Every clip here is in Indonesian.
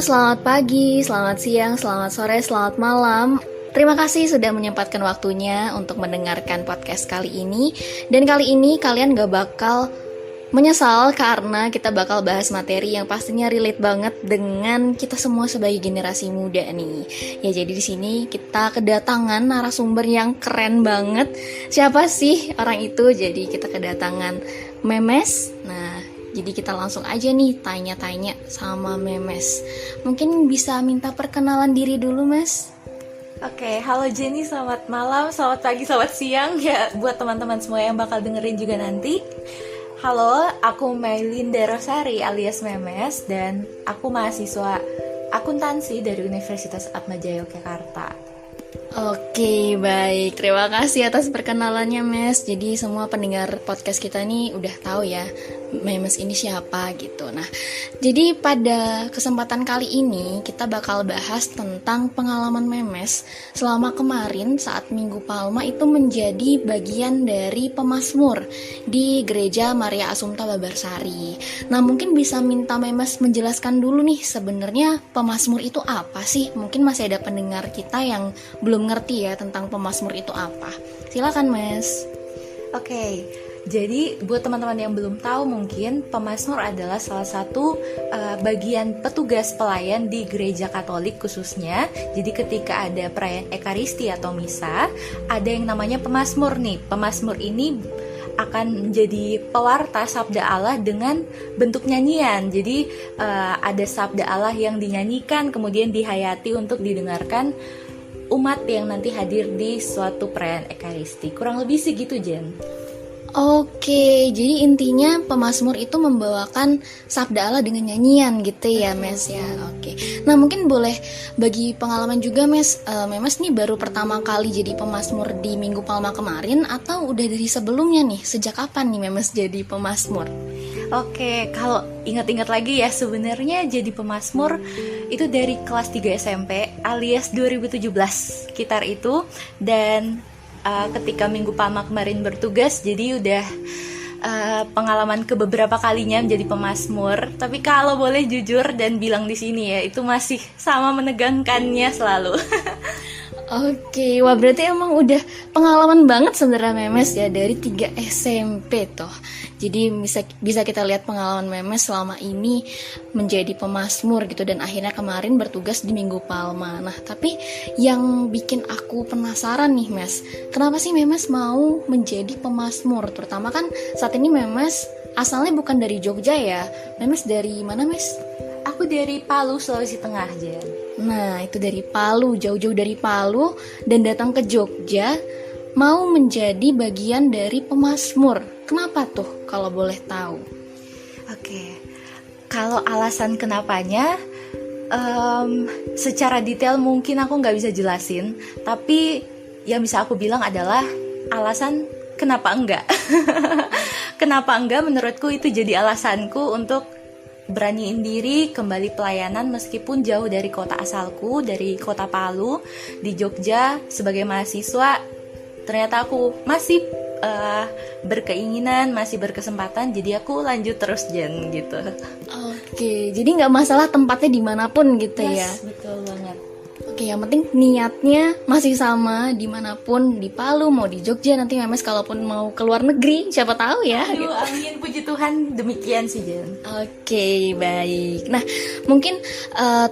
selamat pagi, selamat siang, selamat sore, selamat malam. Terima kasih sudah menyempatkan waktunya untuk mendengarkan podcast kali ini. Dan kali ini kalian gak bakal menyesal karena kita bakal bahas materi yang pastinya relate banget dengan kita semua sebagai generasi muda nih. Ya jadi di sini kita kedatangan narasumber yang keren banget. Siapa sih orang itu? Jadi kita kedatangan Memes. Nah, jadi kita langsung aja nih tanya-tanya sama Memes. Mungkin bisa minta perkenalan diri dulu, Mes. Oke, halo Jenny, selamat malam, selamat pagi, selamat siang ya buat teman-teman semua yang bakal dengerin juga nanti. Halo, aku Mailinda Rosari alias Memes dan aku mahasiswa akuntansi dari Universitas Atmajaya Yogyakarta. Oke, baik. Terima kasih atas perkenalannya, Mes. Jadi semua pendengar podcast kita nih udah tahu ya Memes ini siapa gitu. Nah, jadi pada kesempatan kali ini kita bakal bahas tentang pengalaman Memes selama kemarin saat Minggu Palma itu menjadi bagian dari pemazmur di Gereja Maria Assumpta Babarsari. Nah, mungkin bisa minta Memes menjelaskan dulu nih sebenarnya pemazmur itu apa sih? Mungkin masih ada pendengar kita yang belum ngerti ya tentang pemazmur itu apa. Silakan, Mes. Oke, jadi buat teman-teman yang belum tahu mungkin pemazmur adalah salah satu bagian petugas pelayan di gereja Katolik khususnya. Jadi ketika ada perayaan Ekaristi atau misa, ada yang namanya pemazmur nih. Pemazmur ini akan menjadi pewarta sabda Allah dengan bentuk nyanyian. Jadi ada sabda Allah yang dinyanyikan kemudian dihayati untuk didengarkan umat yang nanti hadir di suatu perayaan Ekaristi. Kurang lebih sih gitu, Jen. Oke, jadi intinya pemazmur itu membawakan sabda Allah dengan nyanyian gitu ya, Mes ya. Oke. Nah, mungkin boleh bagi pengalaman juga, Mes. Memes nih baru pertama kali jadi pemazmur di Minggu Palma kemarin atau udah dari sebelumnya nih? Sejak kapan nih Memes jadi pemazmur? Oke, kalau ingat-ingat lagi ya, sebenarnya jadi pemazmur itu dari kelas 3 SMP alias 2017 sekitar itu. Dan ketika Minggu Palma kemarin bertugas, jadi udah pengalaman ke beberapa kalinya menjadi pemazmur. Tapi kalau boleh jujur dan bilang di sini ya, itu masih sama menegangkannya selalu. Oke, wah berarti emang udah pengalaman banget sebenarnya Memes ya dari 3 SMP toh. Jadi bisa kita lihat pengalaman Memes selama ini menjadi pemazmur gitu dan akhirnya kemarin bertugas di Minggu Palma. Nah, tapi yang bikin aku penasaran nih, Mes. Kenapa sih Memes mau menjadi pemazmur? Terutama kan saat ini Memes asalnya bukan dari Jogja ya. Memes dari mana, Mes? Aku dari Palu, Sulawesi Tengah, Jen. Nah, itu dari Palu, jauh-jauh dari Palu dan datang ke Jogja mau menjadi bagian dari pemazmur. Kenapa tuh kalau boleh tahu? Oke, kalau alasan kenapanya secara detail mungkin aku nggak bisa jelasin, tapi yang bisa aku bilang adalah alasan kenapa enggak. Kenapa enggak menurutku itu jadi alasanku untuk beraniin diri kembali pelayanan meskipun jauh dari kota asalku, dari kota Palu, di Jogja sebagai mahasiswa. Ternyata aku masih berkeinginan, masih berkesempatan, jadi aku lanjut terus, Jen, gitu. Oke, jadi nggak masalah tempatnya dimanapun gitu ya? Yes, betul banget. Oke, yang penting niatnya masih sama dimanapun, di Palu, mau di Jogja, nanti Memes kalaupun mau ke luar negeri, siapa tahu ya. Aduh, gitu. amin, puji Tuhan, demikian sih, Jen. Oke, baik. Nah, mungkin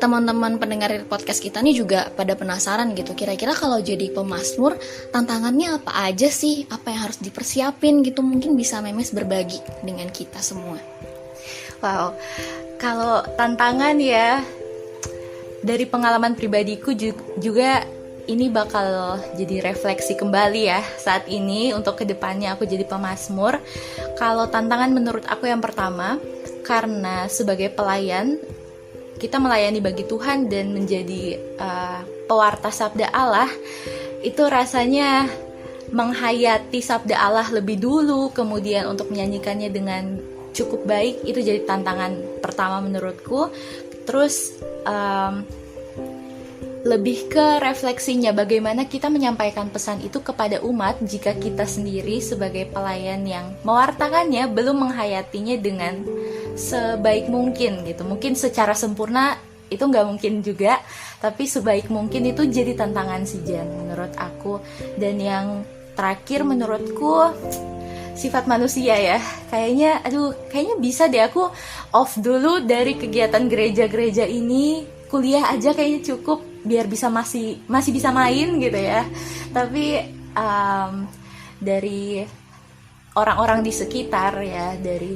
teman-teman pendengar podcast kita nih juga pada penasaran gitu. Kira-kira kalau jadi pemazmur, tantangannya apa aja sih? Apa yang harus dipersiapin gitu? Mungkin bisa Memes berbagi dengan kita semua. Wow, kalau tantangan ya, dari pengalaman pribadiku juga ini bakal jadi refleksi kembali ya saat ini untuk kedepannya aku jadi pemazmur. Kalau tantangan menurut aku yang pertama, karena sebagai pelayan kita melayani bagi Tuhan dan menjadi pewarta sabda Allah, itu rasanya menghayati sabda Allah lebih dulu, kemudian untuk menyanyikannya dengan cukup baik, itu jadi tantangan pertama menurutku. Terus lebih ke refleksinya, bagaimana kita menyampaikan pesan itu kepada umat jika kita sendiri sebagai pelayan yang mewartakannya belum menghayatinya dengan sebaik mungkin gitu. Mungkin secara sempurna itu nggak mungkin juga, tapi sebaik mungkin itu jadi tantangan sih Jen menurut aku. Dan yang terakhir menurutku sifat manusia ya, kayaknya bisa deh aku off dulu dari kegiatan gereja-gereja ini, kuliah aja kayaknya cukup biar bisa masih bisa main gitu ya. Tapi dari orang-orang di sekitar ya, dari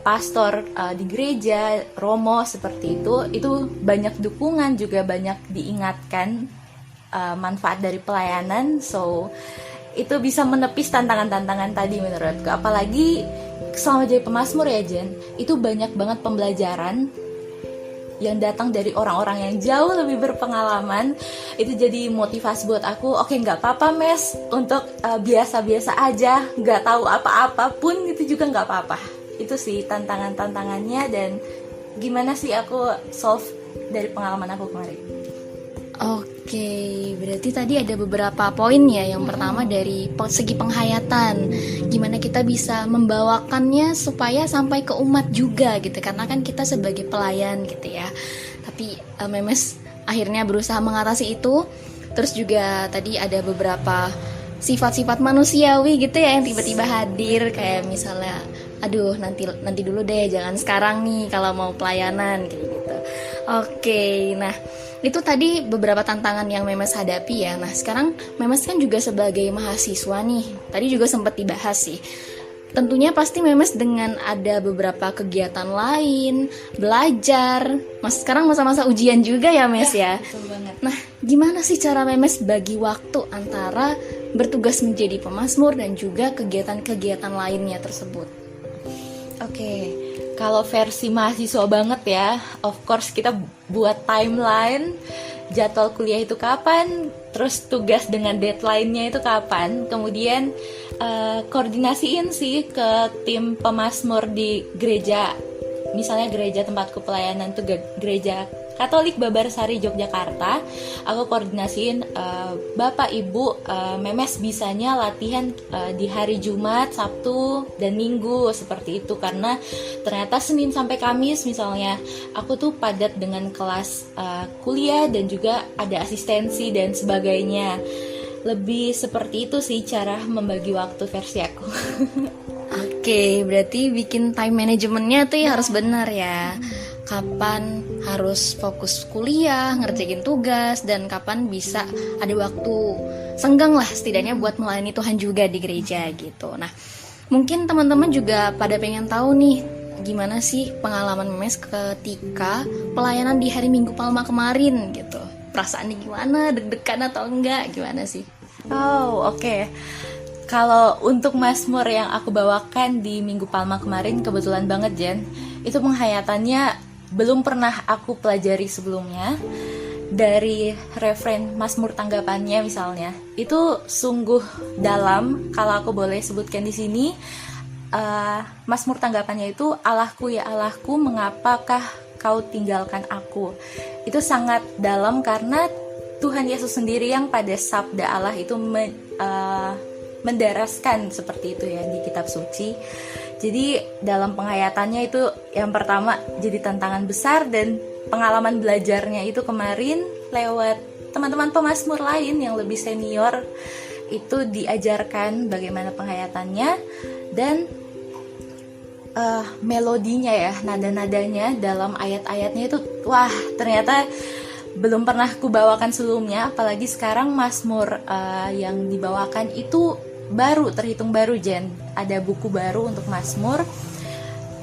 pastor di gereja, romo seperti itu banyak dukungan, juga banyak diingatkan manfaat dari pelayanan. So itu bisa menepis tantangan-tantangan tadi menurutku. Apalagi selama jadi pemazmur ya Jen, itu banyak banget pembelajaran yang datang dari orang-orang yang jauh lebih berpengalaman. Itu jadi motivasi buat aku, oke, nggak apa-apa Mes untuk biasa-biasa aja, nggak tahu apa-apa pun itu juga nggak apa-apa. Itu sih tantangannya dan gimana sih aku solve dari pengalaman aku kemarin. Oke, berarti tadi ada beberapa poin ya. Yang pertama dari segi penghayatan, gimana kita bisa membawakannya supaya sampai ke umat juga gitu, karena kan kita sebagai pelayan gitu ya. Tapi Memes akhirnya berusaha mengatasi itu. Terus juga tadi ada beberapa sifat-sifat manusiawi gitu ya yang tiba-tiba hadir, kayak misalnya aduh nanti dulu deh, jangan sekarang nih kalau mau pelayanan kayak gitu. Oke, nah itu tadi beberapa tantangan yang Memes hadapi ya. Nah sekarang Memes kan juga sebagai mahasiswa nih, tadi juga sempat dibahas sih. Tentunya pasti Memes dengan ada beberapa kegiatan lain, belajar. Mas sekarang masa-masa ujian juga ya Mes ya. Betul banget. Nah gimana sih cara Memes bagi waktu antara bertugas menjadi pemazmur dan juga kegiatan-kegiatan lainnya tersebut? Oke, kalau versi mahasiswa banget ya, of course kita buat timeline, jadwal kuliah itu kapan, terus tugas dengan deadline-nya itu kapan, kemudian koordinasiin sih ke tim pemazmur di gereja, misalnya gereja tempatku pelayanan tuh gereja Katolik Babarsari Yogyakarta. Aku koordinasiin, Bapak Ibu, Memes bisanya latihan di hari Jumat, Sabtu, dan Minggu seperti itu, karena ternyata Senin sampai Kamis misalnya aku tuh padat dengan kelas kuliah dan juga ada asistensi dan sebagainya. Lebih seperti itu sih cara membagi waktu versi aku. Oke, berarti bikin time managementnya tuh ya harus benar ya. Kapan harus fokus kuliah, ngerjain tugas, dan kapan bisa ada waktu senggang lah setidaknya buat melayani Tuhan juga di gereja gitu. Nah, mungkin teman-teman juga pada pengen tahu nih, gimana sih pengalaman Memes ketika pelayanan di hari Minggu Palma kemarin gitu. Perasaannya gimana, deg-degan atau enggak, gimana sih? Oh, oke. Kalau untuk mazmur yang aku bawakan di Minggu Palma kemarin, kebetulan banget Jen, itu penghayatannya belum pernah aku pelajari sebelumnya. Dari referen Mazmur tanggapannya misalnya, itu sungguh dalam. Kalau aku boleh sebutkan di sini, Mazmur tanggapannya itu, Allahku ya Allahku, mengapakah kau tinggalkan aku. Itu sangat dalam karena Tuhan Yesus sendiri yang pada sabda Allah itu mendaraskan seperti itu ya di kitab suci. Jadi dalam penghayatannya itu yang pertama jadi tantangan besar, dan pengalaman belajarnya itu kemarin lewat teman-teman pemazmur lain yang lebih senior, itu diajarkan bagaimana penghayatannya dan melodinya ya, nada-nadanya dalam ayat-ayatnya itu wah ternyata belum pernah aku bawakan sebelumnya. Apalagi sekarang mazmur yang dibawakan itu terhitung baru Jen, ada buku baru untuk mazmur,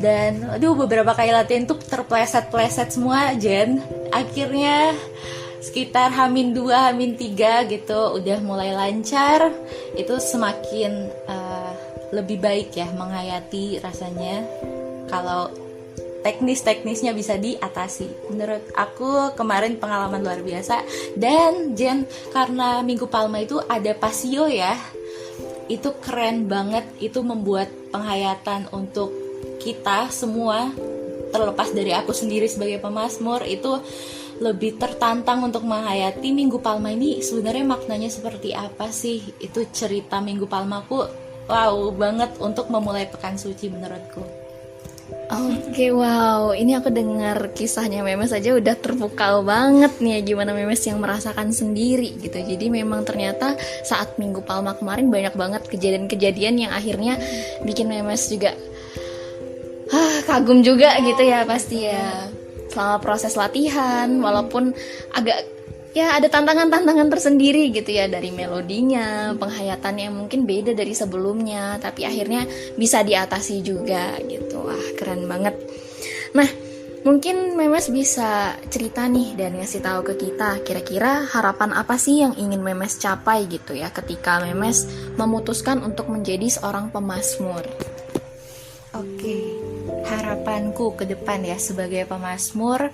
dan beberapa kali latihan tuh terpleset semua Jen. Akhirnya sekitar H-2, H-3 gitu udah mulai lancar. Itu semakin lebih baik ya menghayati rasanya kalau teknisnya bisa diatasi. Menurut aku kemarin pengalaman luar biasa. Dan Jen, karena Minggu Palma itu ada pasio ya, itu keren banget. Itu membuat penghayatan untuk kita semua, terlepas dari aku sendiri sebagai pemazmur, itu lebih tertantang untuk menghayati Minggu Palma ini sebenarnya maknanya seperti apa sih. Itu cerita Minggu Palmaku wow banget untuk memulai pekan suci menurutku. Oke, wow, ini aku dengar kisahnya Memes aja udah terpukau banget nih ya, gimana Memes yang merasakan sendiri gitu. Jadi memang ternyata saat Minggu Palma kemarin banyak banget kejadian-kejadian yang akhirnya bikin Memes juga kagum juga gitu ya pasti ya. Selama proses latihan, walaupun agak ya ada tantangan-tantangan tersendiri gitu ya, dari melodinya, penghayatannya yang mungkin beda dari sebelumnya, tapi akhirnya bisa diatasi juga gitu. Wah, keren banget. Nah, mungkin Memes bisa cerita nih dan ngasih tahu ke kita kira-kira harapan apa sih yang ingin Memes capai gitu ya ketika Memes memutuskan untuk menjadi seorang pemazmur. Oke, harapanku ke depan ya sebagai pemazmur,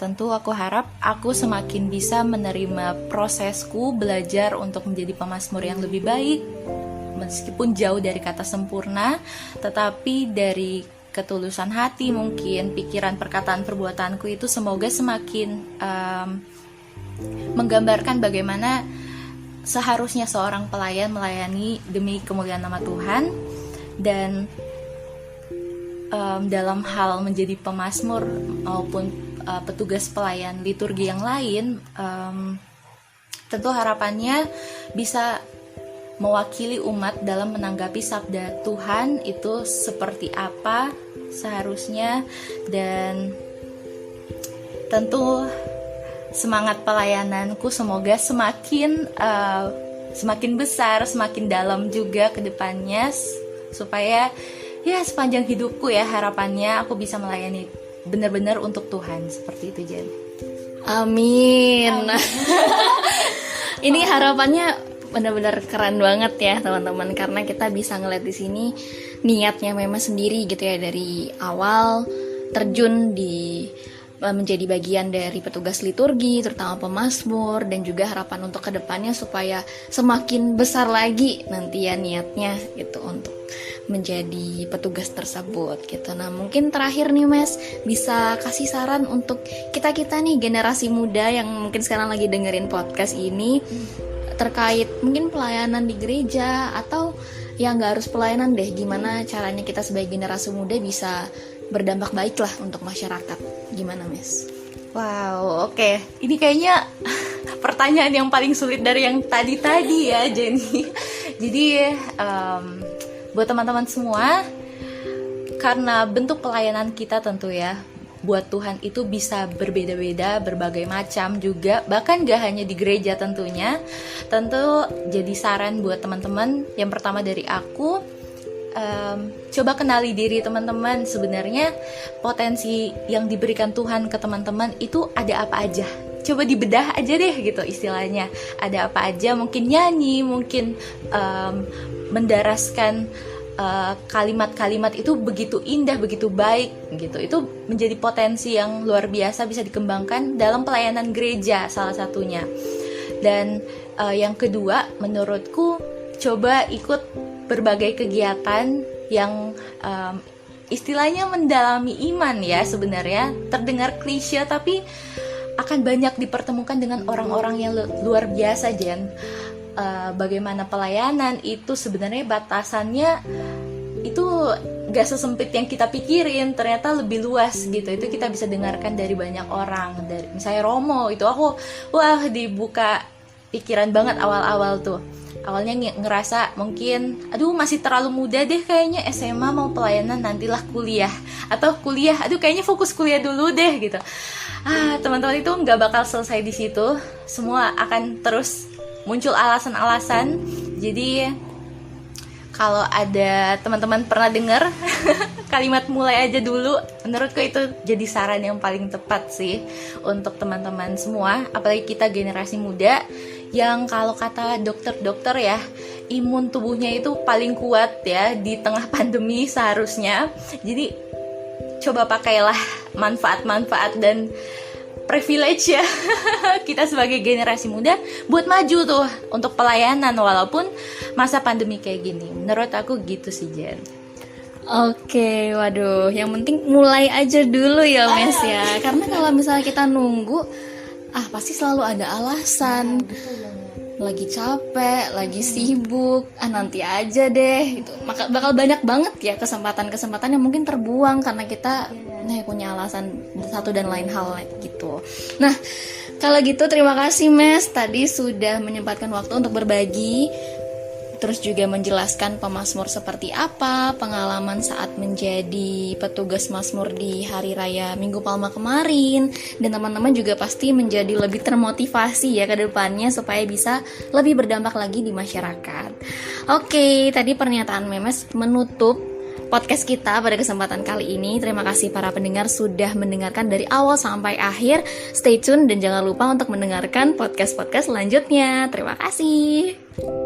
tentu aku harap aku semakin bisa menerima prosesku belajar untuk menjadi pemazmur yang lebih baik, meskipun jauh dari kata sempurna, tetapi dari ketulusan hati mungkin, pikiran, perkataan, perbuatanku itu semoga semakin menggambarkan bagaimana seharusnya seorang pelayan melayani demi kemuliaan nama Tuhan. Dan dalam hal menjadi pemazmur maupun petugas pelayan liturgi yang lain, tentu harapannya bisa mewakili umat dalam menanggapi sabda Tuhan itu seperti apa seharusnya, dan tentu semangat pelayananku semoga semakin besar, semakin dalam juga ke depannya, supaya ya sepanjang hidupku ya harapannya aku bisa melayani benar-benar untuk Tuhan, seperti itu Jen. Amin. Ini harapannya benar-benar keren banget ya teman-teman, karena kita bisa ngeliat di sini niatnya memang sendiri gitu ya, dari awal terjun di menjadi bagian dari petugas liturgi, terutama pemazmur, dan juga harapan untuk kedepannya supaya semakin besar lagi nanti ya niatnya gitu untuk menjadi petugas tersebut gitu. Nah, mungkin terakhir nih Mas, bisa kasih saran untuk kita-kita nih generasi muda yang mungkin sekarang lagi dengerin podcast ini terkait mungkin pelayanan di gereja, atau ya nggak harus pelayanan deh, gimana caranya kita sebagai generasi muda bisa berdampak baik lah untuk masyarakat. Gimana Mas? Wow, oke. Ini kayaknya pertanyaan yang paling sulit dari yang tadi ya Jenny. Jadi buat teman-teman semua, karena bentuk pelayanan kita tentu ya buat Tuhan itu bisa berbeda-beda, berbagai macam juga, bahkan gak hanya di gereja tentunya. Tentu jadi saran buat teman-teman, yang pertama dari aku, coba kenali diri teman-teman. Sebenarnya potensi yang diberikan Tuhan ke teman-teman itu ada apa aja. Coba dibedah aja deh gitu istilahnya. Ada apa aja, mungkin nyanyi, mungkin mendaraskan kalimat-kalimat itu begitu indah, begitu baik gitu. Itu menjadi potensi yang luar biasa bisa dikembangkan dalam pelayanan gereja salah satunya. Dan yang kedua menurutku, coba ikut berbagai kegiatan yang istilahnya mendalami iman ya. Sebenarnya terdengar klise tapi akan banyak dipertemukan dengan orang-orang yang luar biasa Jen. Bagaimana pelayanan itu sebenarnya batasannya itu gak sesempit yang kita pikirin, ternyata lebih luas gitu. Itu kita bisa dengarkan dari banyak orang. Dari misalnya Romo itu aku dibuka pikiran banget awal-awal tuh. Awalnya ngerasa mungkin aduh masih terlalu muda deh kayaknya SMA mau pelayanan, nantilah kuliah, atau kuliah aduh kayaknya fokus kuliah dulu deh gitu. Teman-teman itu nggak bakal selesai di situ, semua akan terus muncul alasan-alasan. Jadi kalau ada teman-teman pernah dengar kalimat mulai aja dulu, menurutku itu jadi saran yang paling tepat sih untuk teman-teman semua, apalagi kita generasi muda yang kalau kata dokter-dokter ya, imun tubuhnya itu paling kuat ya di tengah pandemi seharusnya. Jadi coba pakailah manfaat-manfaat dan privilege ya kita sebagai generasi muda buat maju tuh untuk pelayanan walaupun masa pandemi kayak gini. Menurut aku gitu sih Jen. Oke, waduh, yang penting mulai aja dulu ya Mes ya. Karena kalau misalnya kita nunggu, pasti selalu ada alasan. lagi capek, lagi sibuk, nanti aja deh gitu. Maka bakal banyak banget ya kesempatan-kesempatan yang mungkin terbuang karena kita punya alasan satu dan lain hal gitu. Nah, kalau gitu terima kasih Mes tadi sudah menyempatkan waktu untuk berbagi, terus juga menjelaskan pemazmur seperti apa, pengalaman saat menjadi petugas mazmur di Hari Raya Minggu Palma kemarin, dan teman-teman juga pasti menjadi lebih termotivasi ya ke depannya supaya bisa lebih berdampak lagi di masyarakat. Oke, tadi pernyataan Memes menutup podcast kita pada kesempatan kali ini. Terima kasih para pendengar sudah mendengarkan dari awal sampai akhir. Stay tune dan jangan lupa untuk mendengarkan podcast-podcast selanjutnya. Terima kasih.